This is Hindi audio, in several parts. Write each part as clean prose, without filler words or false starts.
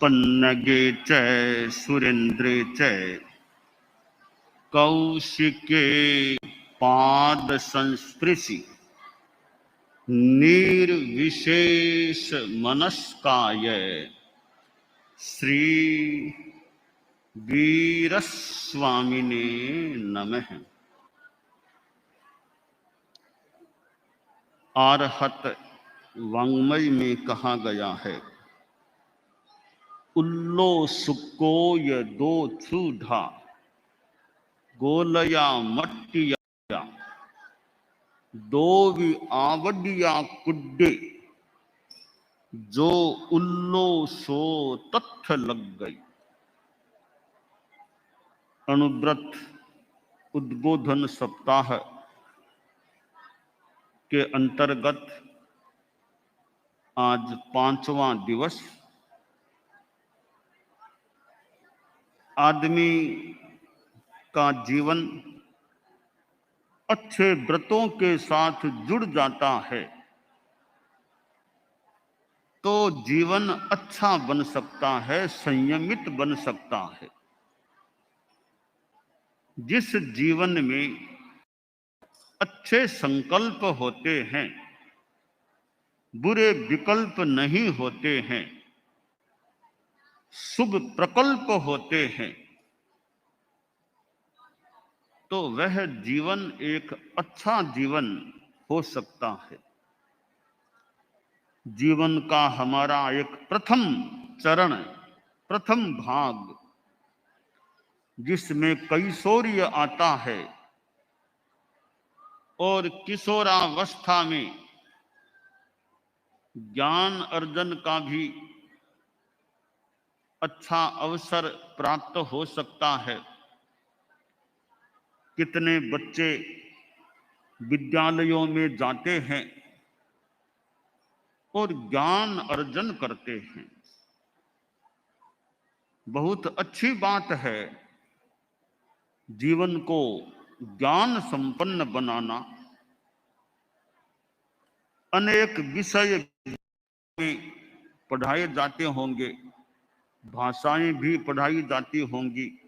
पन्नगे च सुरेन्द्रे च कौशिके पाद संस्पृशि निर्विशेष मनस्काय श्री वीरस्वामिने नमः। आरहत वाङ्मय में कहा गया है, उल्लो सुकोय दो छूढ़ा गोलया मट्टिया दो भी आवडिया कुड्डे जो उल्लो सो तत्थ लग गई। अनुव्रत उद्बोधन सप्ताह के अंतर्गत आज 5वां दिवस। आदमी का जीवन अच्छे व्रतों के साथ जुड़ जाता है तो जीवन अच्छा बन सकता है, संयमित बन सकता है। जिस जीवन में अच्छे संकल्प होते हैं, बुरे विकल्प नहीं होते हैं, शुभ प्रकल्प होते हैं, तो वह जीवन एक अच्छा जीवन हो सकता है। जीवन का हमारा एक प्रथम चरण, प्रथम भाग, जिसमें कैशोर्य आता है और किशोरावस्था में ज्ञान अर्जन का भी अच्छा अवसर प्राप्त हो सकता है। कितने बच्चे विद्यालयों में जाते हैं और ज्ञान अर्जन करते हैं। बहुत अच्छी बात है जीवन को ज्ञान संपन्न बनाना। अनेक विषय में पढ़ाए जाते होंगे, भाषाएं भी पढ़ाई जाती होंगी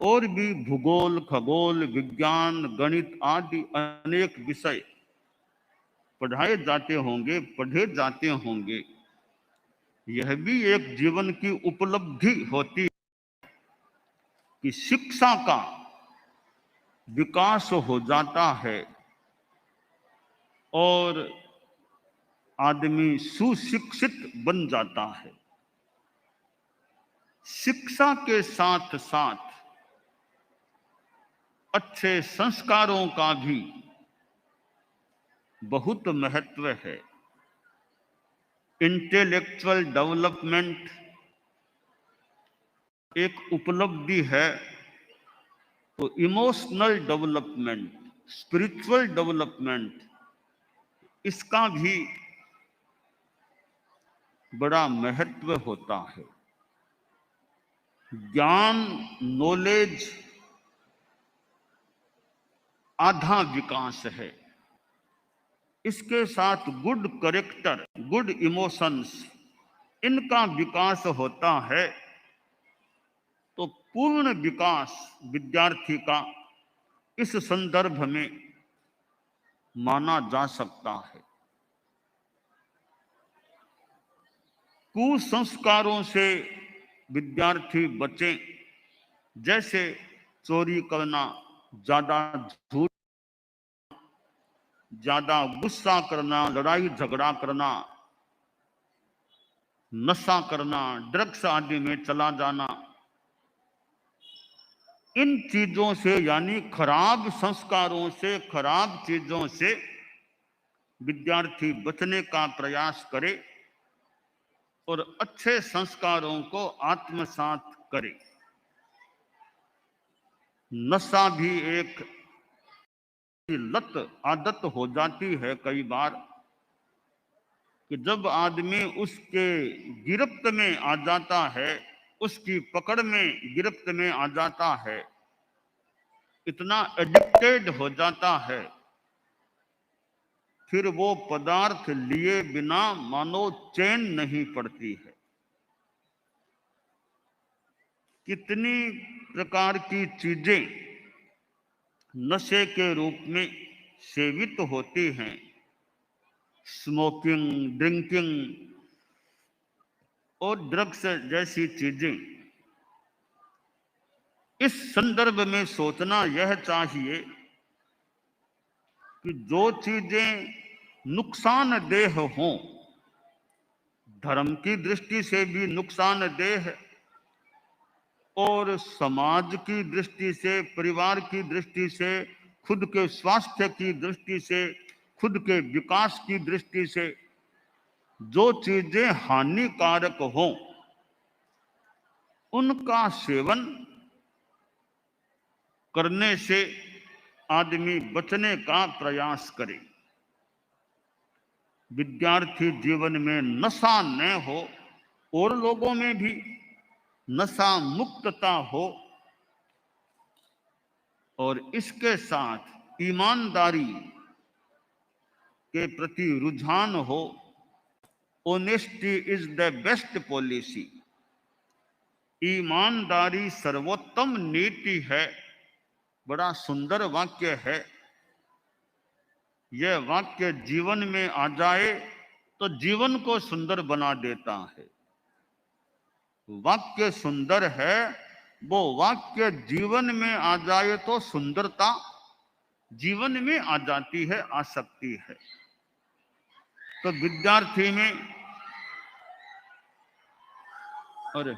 और भी भूगोल, खगोल, विज्ञान, गणित आदि अनेक विषय पढ़ाए जाते होंगे, पढ़े जाते होंगे। यह भी एक जीवन की उपलब्धि होती है कि शिक्षा का विकास हो जाता है और आदमी सुशिक्षित बन जाता है। शिक्षा के साथ साथ अच्छे संस्कारों का भी बहुत महत्व है। इंटेलेक्चुअल डेवलपमेंट एक उपलब्धि है, तो इमोशनल डेवलपमेंट, स्पिरिचुअल डेवलपमेंट, इसका भी बड़ा महत्व होता है। ज्ञान, नॉलेज आधा विकास है। इसके साथ गुड कैरेक्टर, गुड इमोशंस, इनका विकास होता है तो पूर्ण विकास विद्यार्थी का इस संदर्भ में माना जा सकता है। कुसंस्कारों से विद्यार्थी बचें, जैसे चोरी करना, ज्यादा झूठ, ज्यादा गुस्सा करना, लड़ाई झगड़ा करना, नशा करना, ड्रग्स आदि में चला जाना। इन चीजों से, यानी खराब संस्कारों से, खराब चीजों से विद्यार्थी बचने का प्रयास करे और अच्छे संस्कारों को आत्मसात करे। नशा भी एक लत, आदत हो जाती है कई बार कि जब आदमी उसके गिरफ्त में आ जाता है, उसकी पकड़ में, गिरफ्त में आ जाता है, इतना एडिक्टेड हो जाता है, फिर वो पदार्थ लिए बिना मानो चैन नहीं पड़ती है। कितनी प्रकार की चीजें नशे के रूप में सेवित होती हैं, स्मोकिंग, ड्रिंकिंग और ड्रग्स जैसी चीजें। इस संदर्भ में सोचना यह चाहिए कि जो चीजें नुकसानदेह हों, धर्म की दृष्टि से भी नुकसानदेह और समाज की दृष्टि से, परिवार की दृष्टि से, खुद के स्वास्थ्य की दृष्टि से, खुद के विकास की दृष्टि से जो चीजें हानिकारक हों, उनका सेवन करने से आदमी बचने का प्रयास करे। विद्यार्थी जीवन में नशा न हो और लोगों में भी नशा मुक्तता हो, और इसके साथ ईमानदारी के प्रति रुझान हो। Honesty is the best policy. ईमानदारी सर्वोत्तम नीति है। बड़ा सुंदर वाक्य है। यह वाक्य जीवन में आ जाए तो जीवन को सुंदर बना देता है। वाक्य सुंदर है, वो वाक्य जीवन में आ जाए तो सुंदरता जीवन में आ जाती है, आ सकती है। तो विद्यार्थी में, अरे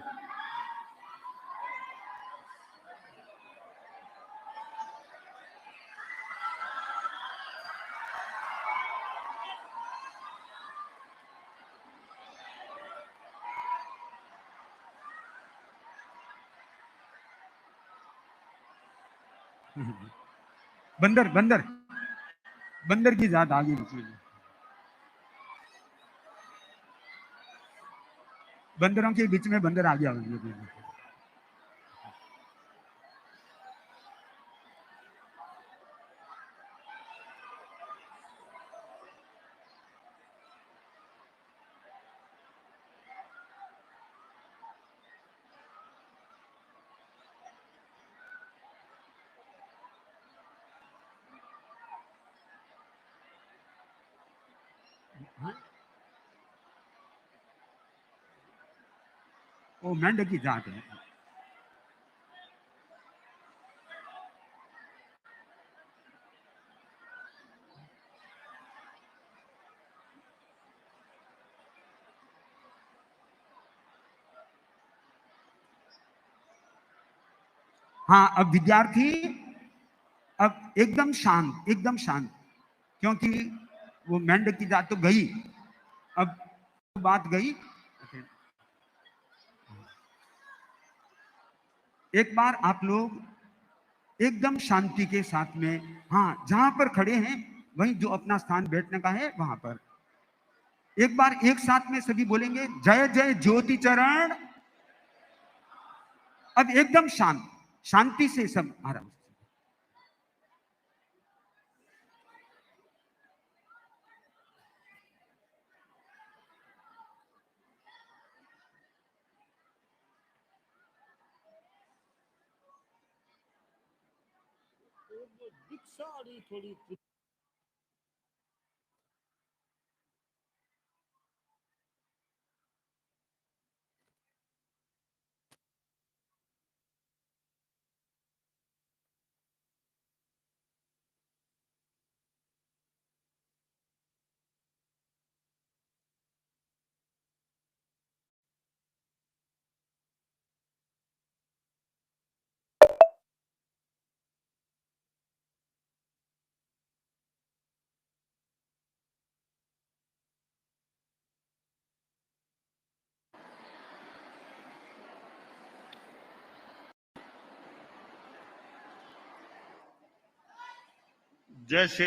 बंदर बंदर बंदर की जात आगे निकली। बंदरों के बीच में बंदर आ गया। वो मेंढक की जात है। हाँ, अब विद्यार्थी अब एकदम शांत, एकदम शांत, क्योंकि वो मेंढक की जात तो गई। अब बात गई। एक बार आप लोग एकदम शांति के साथ में, हाँ, जहां पर खड़े हैं वहीं जो अपना स्थान बैठने का है वहां पर एक बार एक साथ में सभी बोलेंगे, जय जय ज्योति चरण। अब एकदम शांत, शांति से सब आराम। थोड़ी जैसे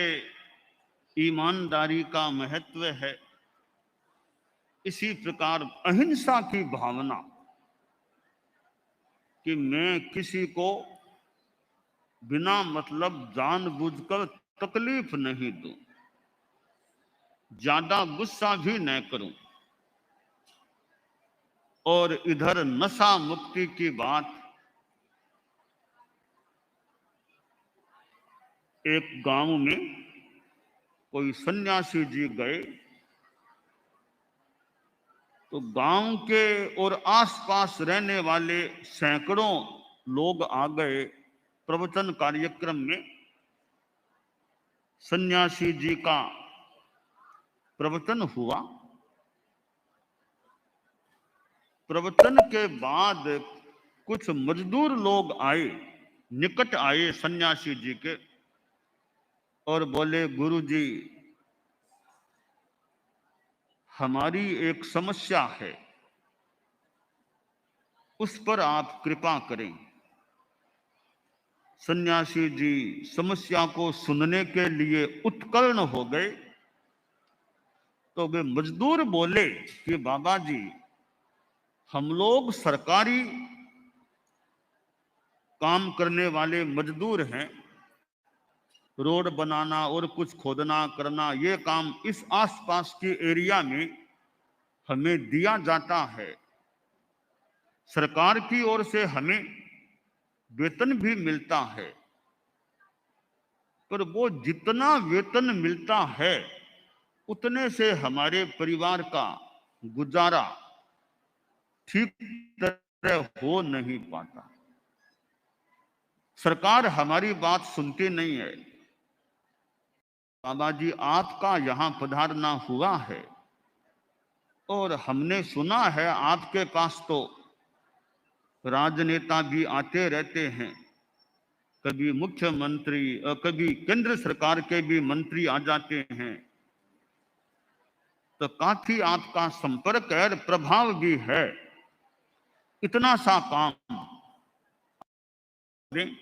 ईमानदारी का महत्व है, इसी प्रकार अहिंसा की भावना कि मैं किसी को बिना मतलब जानबूझकर तकलीफ नहीं दूं, ज्यादा गुस्सा भी न करूं, और इधर नशा मुक्ति की बात एक गांव में कोई सन्यासी जी गए तो गांव के और आसपास रहने वाले सैकड़ों लोग आ गए प्रवचन कार्यक्रम में। सन्यासी जी का प्रवचन हुआ। प्रवचन के बाद कुछ मजदूर लोग आए, निकट आए सन्यासी जी के और बोले, गुरु जी हमारी एक समस्या है, उस पर आप कृपा करें। सन्यासी जी समस्या को सुनने के लिए उत्कर्ण हो गए तो वे मजदूर बोले कि बाबा जी हम लोग सरकारी काम करने वाले मजदूर हैं, रोड बनाना और कुछ खोदना करना ये काम इस आसपास के एरिया में हमें दिया जाता है। सरकार की ओर से हमें वेतन भी मिलता है, पर वो जितना वेतन मिलता है उतने से हमारे परिवार का गुजारा ठीक तरह हो नहीं पाता। सरकार हमारी बात सुनती नहीं है। बाबा जी आपका यहां पधारना हुआ है और हमने सुना है आपके पास तो राजनेता भी आते रहते हैं, कभी मुख्यमंत्री कभी केंद्र सरकार के भी मंत्री आ जाते हैं, तो काफी आपका संपर्क है, प्रभाव भी है। इतना सा काम दें,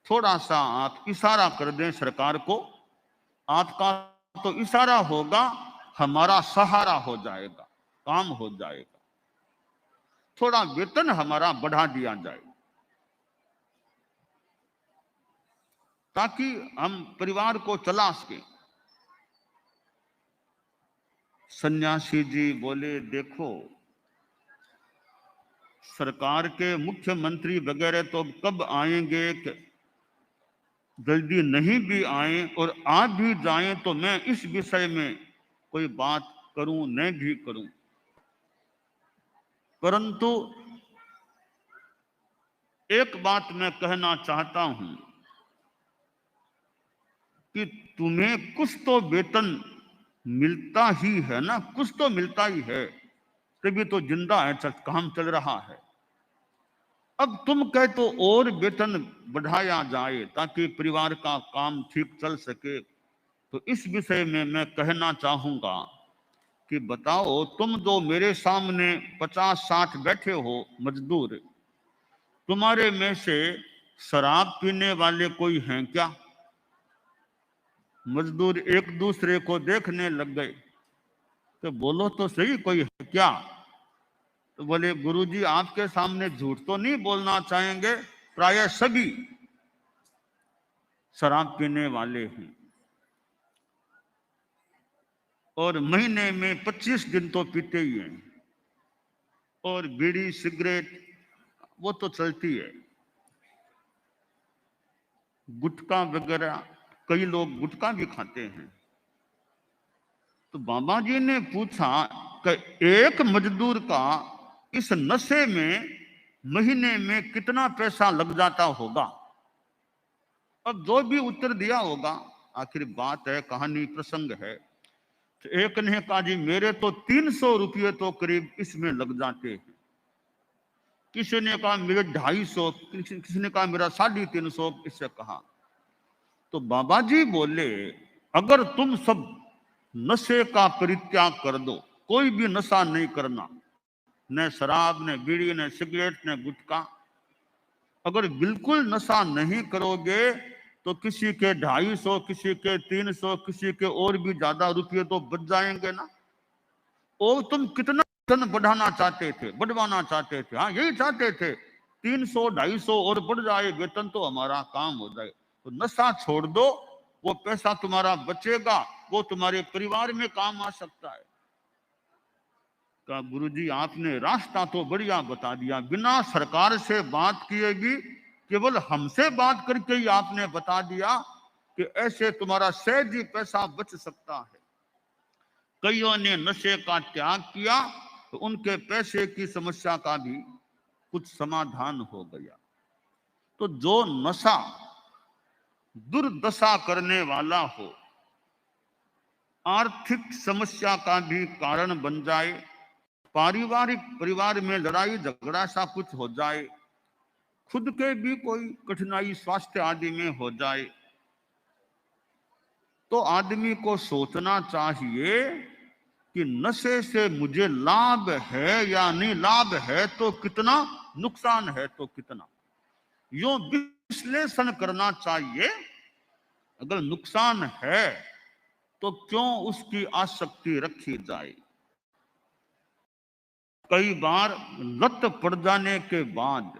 थोड़ा सा आप इशारा कर दें सरकार को, आपका तो इशारा होगा, हमारा सहारा हो जाएगा, काम हो जाएगा। थोड़ा वेतन हमारा बढ़ा दिया जाए ताकि हम परिवार को चला सके। सन्यासी जी बोले, देखो सरकार के मुख्यमंत्री वगैरह तो कब आएंगे, जल्दी नहीं भी आए और आ भी जाएं तो मैं इस विषय में कोई बात करूं न भी करूं, परंतु एक बात मैं कहना चाहता हूं कि तुम्हें कुछ तो वेतन मिलता ही है ना, कुछ तो मिलता ही है, तभी तो जिंदा है, काम चल रहा है। अब तुम कहे तो और वेतन बढ़ाया जाए ताकि परिवार का काम ठीक चल सके, तो इस विषय में मैं कहना चाहूंगा कि बताओ तुम जो मेरे सामने 50-60 बैठे हो मजदूर, तुम्हारे में से शराब पीने वाले कोई हैं क्या? मजदूर एक दूसरे को देखने लग गए, तो बोलो तो सही कोई है क्या? तो बोले, गुरुजी आपके सामने झूठ तो नहीं बोलना चाहेंगे, प्राय सभी शराब पीने वाले हैं और महीने में 25 दिन तो पीते ही हैं, और बीड़ी सिगरेट वो तो चलती है, गुटखा वगैरह कई लोग गुटखा भी खाते हैं। तो बाबा जी ने पूछा कि एक मजदूर का इस नशे में महीने में कितना पैसा लग जाता होगा? अब जो भी उत्तर दिया होगा, आखिर बात है, कहानी प्रसंग है, तो एक ने कहा जी मेरे तो 300 रुपये तो करीब इसमें लग जाते हैं, किसी ने कहा मेरे 250, किसी ने कहा मेरा 350, इससे कहा। तो बाबा जी बोले, अगर तुम सब नशे का परित्याग कर दो, कोई भी नशा नहीं करना, न शराब, न बीड़ी, न सिगरेट, न गुटखा, अगर बिल्कुल नशा नहीं करोगे तो किसी के 250, किसी के 300, किसी के और भी ज्यादा रुपये तो बच जाएंगे ना। और तुम कितना धन बढ़ाना चाहते थे, बढ़वाना चाहते थे? हाँ यही चाहते थे, 300, 250 और बढ़ जाए वेतन तो हमारा काम हो जाए। तो नशा छोड़ दो, वो पैसा तुम्हारा बचेगा, वो तुम्हारे परिवार में काम आ सकता है। कहा गुरुजी आपने रास्ता तो बढ़िया बता दिया, बिना सरकार से बात किए भी केवल हमसे बात करके ही आपने बता दिया कि ऐसे तुम्हारा सहज ही पैसा बच सकता है। कईयों ने नशे का त्याग किया तो उनके पैसे की समस्या का भी कुछ समाधान हो गया। तो जो नशा दुर्दशा करने वाला हो, आर्थिक समस्या का भी कारण बन जाए, परिवार में लड़ाई झगड़ा सा कुछ हो जाए, खुद के भी कोई कठिनाई स्वास्थ्य आदि में हो जाए, तो आदमी को सोचना चाहिए कि नशे से मुझे लाभ है या नहीं, लाभ है तो कितना, नुकसान है तो कितना। यूं विश्लेषण करना चाहिए। अगर नुकसान है तो क्यों उसकी आसक्ति रखी जाए। कई बार लत पड़ जाने के बाद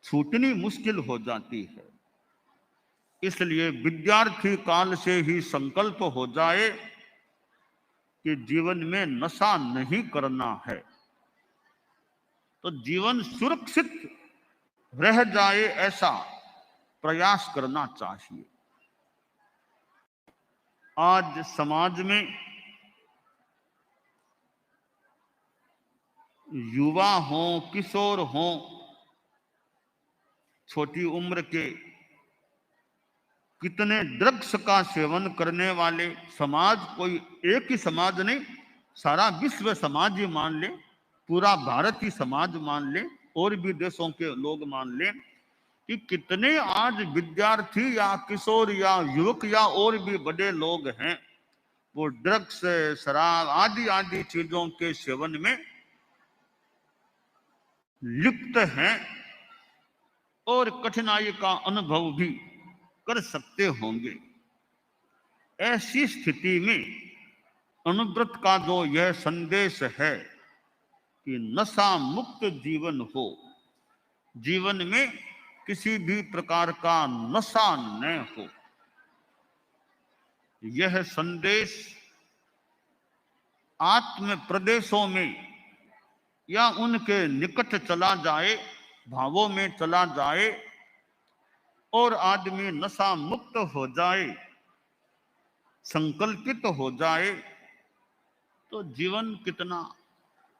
छूटनी मुश्किल हो जाती है। इसलिए विद्यार्थी काल से ही संकल्प हो जाए कि जीवन में नशा नहीं करना है, तो जीवन सुरक्षित रह जाए ऐसा प्रयास करना चाहिए। आज समाज में युवा हों, किशोर हों, छोटी उम्र के कितने ड्रग्स का सेवन करने वाले, समाज कोई एक ही समाज नहीं, सारा विश्व समाज ही मान ले, पूरा भारत ही समाज मान ले, और भी देशों के लोग मान ले कि कितने आज विद्यार्थी या किशोर या युवक या और भी बड़े लोग हैं, वो ड्रग्स, शराब आदि आदि चीजों के सेवन में लिप्त हैं और कठिनाई का अनुभव भी कर सकते होंगे। ऐसी स्थिति में अनुव्रत का जो यह संदेश है कि नशा मुक्त जीवन हो, जीवन में किसी भी प्रकार का नशा न हो, यह संदेश आत्म प्रदेशों में या उनके निकट चला जाए, भावों में चला जाए और आदमी नशा मुक्त हो जाए, संकल्पित हो जाए, तो जीवन कितना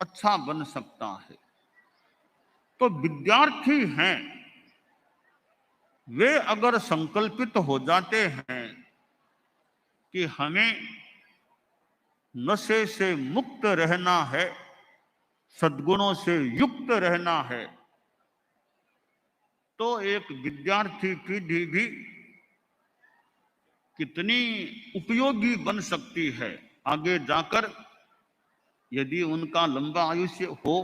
अच्छा बन सकता है। तो विद्यार्थी हैं, वे अगर संकल्पित हो जाते हैं कि हमें नशे से मुक्त रहना है, सद्गुणों से युक्त रहना है, तो एक विद्यार्थी पीढ़ी भी कितनी उपयोगी बन सकती है। आगे जाकर यदि उनका लंबा आयुष्य हो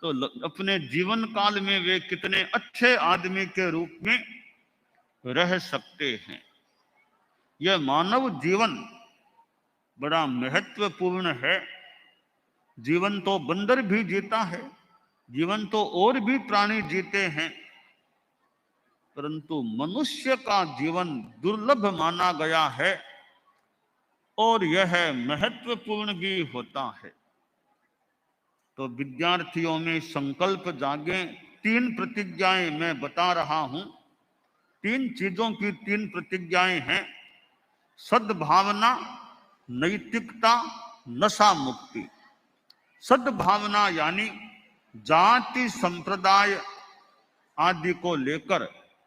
तो अपने जीवन काल में वे कितने अच्छे आदमी के रूप में रह सकते हैं। यह मानव जीवन बड़ा महत्वपूर्ण है। जीवन तो बंदर भी जीता है, जीवन तो और भी प्राणी जीते हैं, परंतु मनुष्य का जीवन दुर्लभ माना गया है और यह महत्वपूर्ण भी होता है। तो विद्यार्थियों में संकल्प जागे। 3 प्रतिज्ञाएं मैं बता रहा हूं, 3 चीजों की 3 प्रतिज्ञाएं हैं। सद्भावना, नैतिकता, नशा मुक्ति। सद्भावना यानी जाति संप्रदाय आदि को लेकर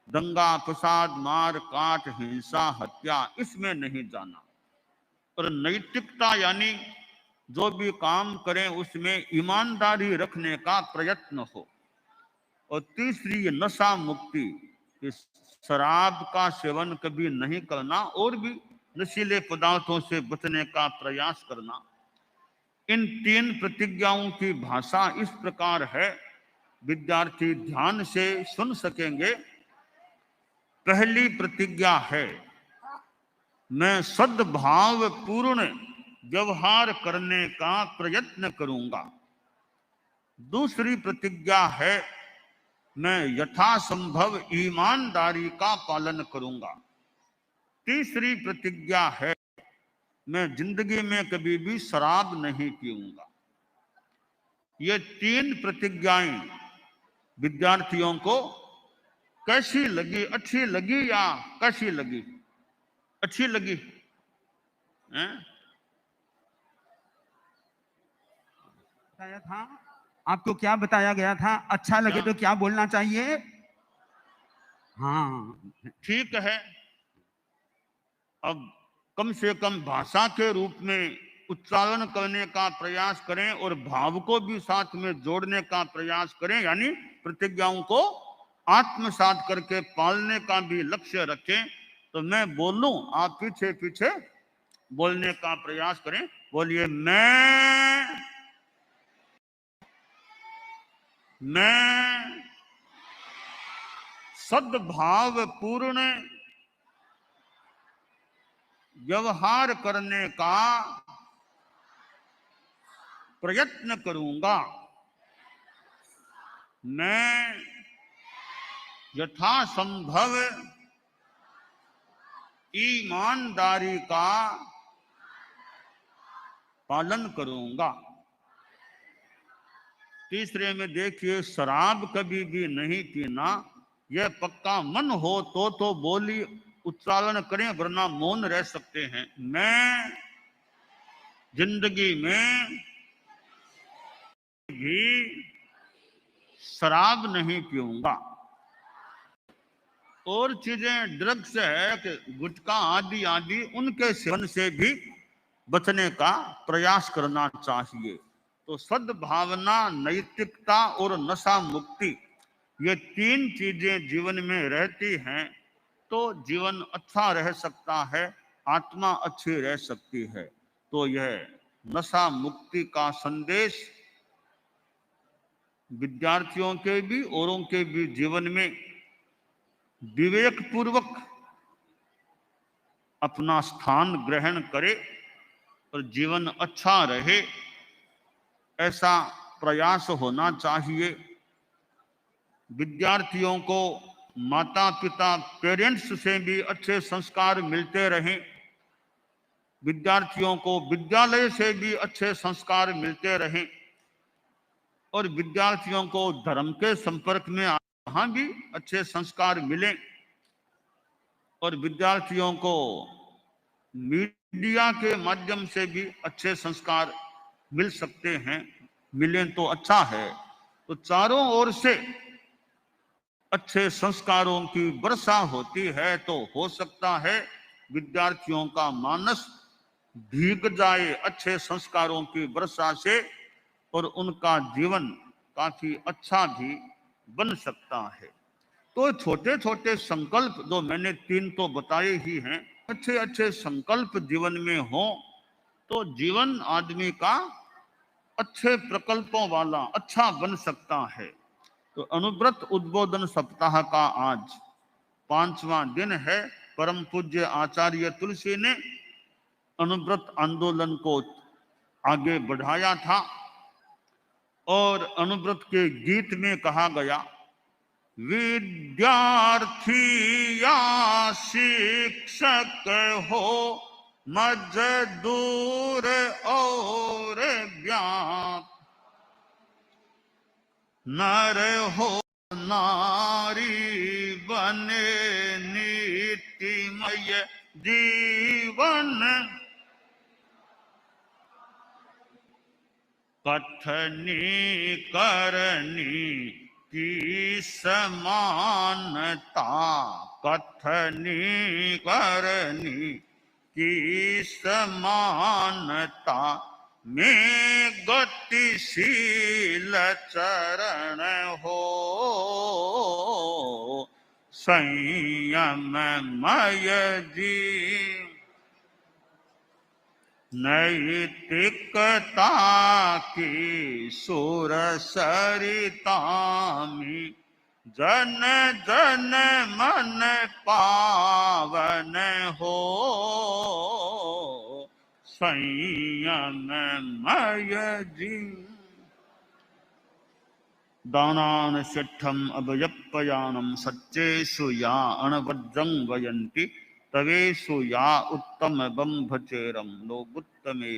दंगा फसाद, मार काट, हिंसा, हत्या, इसमें नहीं जाना। और नैतिकता यानी जो भी काम करें उसमें ईमानदारी रखने का प्रयत्न हो। और तीसरी नशा मुक्ति, शराब का सेवन कभी नहीं करना और भी नशीले पदार्थों से बचने का प्रयास करना। इन 3 प्रतिज्ञाओं की भाषा इस प्रकार है, विद्यार्थी ध्यान से सुन सकेंगे। पहली प्रतिज्ञा है, मैं सद्भाव पूर्ण व्यवहार करने का प्रयत्न करूंगा। दूसरी प्रतिज्ञा है, मैं यथासंभव ईमानदारी का पालन करूंगा। तीसरी प्रतिज्ञा है, मैं जिंदगी में कभी भी शराब नहीं पीऊंगा। ये 3 प्रतिज्ञाएं विद्यार्थियों को कैसी लगी, अच्छी लगी या कैसी लगी? अच्छी लगी हैं? बताया था, आपको क्या बताया गया था? अच्छा लगे क्या? तो क्या बोलना चाहिए? हाँ, ठीक है, अब कम से कम भाषा के रूप में उच्चारण करने का प्रयास करें और भाव को भी साथ में जोड़ने का प्रयास करें, यानी प्रतिज्ञाओं को आत्मसात करके पालने का भी लक्ष्य रखें। तो मैं बोलूं, आप पीछे पीछे बोलने का प्रयास करें। बोलिए, मैं सद्भाव पूर्ण व्यवहार करने का प्रयत्न करूंगा। मैं यथासंभव ईमानदारी का पालन करूंगा। तीसरे में देखिए, शराब कभी भी नहीं पीना, यह पक्का मन हो तो बोली उच्चारण करें, वरना मौन रह सकते हैं। मैं जिंदगी में भी शराब नहीं पीऊंगा। और चीजें ड्रग्स है कि गुटखा आदि आदि, उनके सेवन से भी बचने का प्रयास करना चाहिए। तो सद्भावना, नैतिकता और नशा मुक्ति, ये तीन चीजें जीवन में रहती हैं तो जीवन अच्छा रह सकता है, आत्मा अच्छी रह सकती है। तो यह नशा मुक्ति का संदेश विद्यार्थियों के भी औरों के भी जीवन में विवेक पूर्वक अपना स्थान ग्रहण करे और जीवन अच्छा रहे, ऐसा प्रयास होना चाहिए। विद्यार्थियों को माता पिता, पेरेंट्स से भी अच्छे संस्कार मिलते रहें। विद्यार्थियों को विद्यालय से भी अच्छे संस्कार मिलते रहें और विद्यार्थियों को धर्म के संपर्क में वहां भी अच्छे संस्कार मिलें। और विद्यार्थियों को मीडिया के माध्यम से भी अच्छे संस्कार मिल सकते हैं, मिलें तो अच्छा है। तो चारों ओर से अच्छे संस्कारों की वर्षा होती है तो हो सकता है विद्यार्थियों का मानस भीग जाए अच्छे संस्कारों की वर्षा से और उनका जीवन काफी अच्छा भी बन सकता है। तो छोटे छोटे संकल्प जो मैंने तीन तो बताए ही हैं, अच्छे अच्छे संकल्प जीवन में हो तो जीवन आदमी का अच्छे प्रकल्पों वाला अच्छा बन सकता है। तो अनुव्रत उद्बोधन सप्ताह का आज 5वां दिन है। परम पूज्य आचार्य तुलसी ने अनुव्रत आंदोलन को आगे बढ़ाया था और अनुव्रत के गीत में कहा गया, विद्यार्थी या शिक्षक हो, मजदूर और व्याप, नर हो नारी, बने नीतिमय जीवन, कथनी करनी की समानता, कथनी करनी की समानता में गतिशील चरण हो, संयममय जीवन, नैतिकता की सुर सरिता में जन जन मन पावन हो, संयममय जीवन। दानान सिद्धम अभयप्पयानम, सच्चेषु या अणवज्रं वयन्ति, तवेषु या उत्तम बंभचेरम लोगुत्तमेषु।